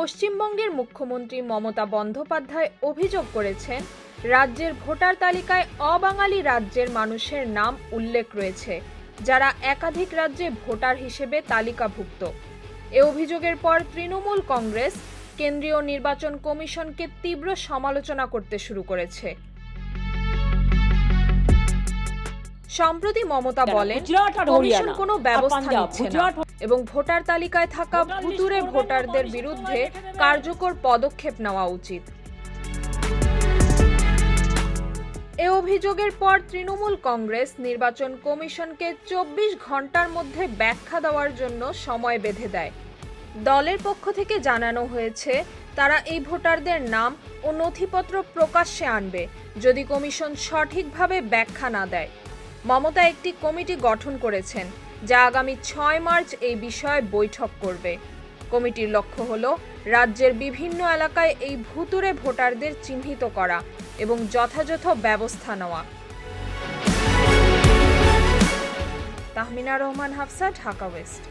পশ্চিমবঙ্গের মুখ্যমন্ত্রী মমতা বন্দ্যোপাধ্যায় অভিযোগ করেছেন, রাজ্যের ভোটার তালিকায় অবাঙালি রাজ্যের মানুষের নাম উল্লেখ রয়েছে, যারা একাধিক রাজ্যে ভোটার হিসেবে তালিকাভুক্ত। এ অভিযোগের পর তৃণমূল কংগ্রেস কেন্দ্রীয় নির্বাচন কমিশনকে তীব্র সমালোচনা করতে শুরু করেছে। সম্প্রতি মমতা বলেন, কমিশন কোনো ব্যবস্থা নিচ্ছে না এবং ভোটার তালিকায় থাকা ভুতুড়ে ভোটারদের বিরুদ্ধে কার্যকর পদক্ষেপ নেওয়া উচিত। এ অভিযোগের পর তৃণমূল কংগ্রেস নির্বাচন কমিশনকে 24 ঘন্টার মধ্যে ব্যাখ্যা দেওয়ার জন্য সময় বেঁধে দেয়। দলের পক্ষ থেকে জানানো হয়েছে, তারা এই ভোটারদের নাম ও নথিপত্র প্রকাশ্যে আনবে যদি কমিশন সঠিকভাবে ব্যাখ্যা না দেয়। মমতা একটি কমিটি গঠন করেছেন, যা আগামী 6 মার্চ এই বিষয়ে বৈঠক করবে। কমিটির লক্ষ্য হল রাজ্যের বিভিন্ন এলাকায় এই ভুতুড়ে ভোটারদের চিহ্নিত করা এবং যথাযথ ব্যবস্থা নেওয়া। তাহমিনা রহমান, হাফসা, ঢাকা ওয়েস্ট।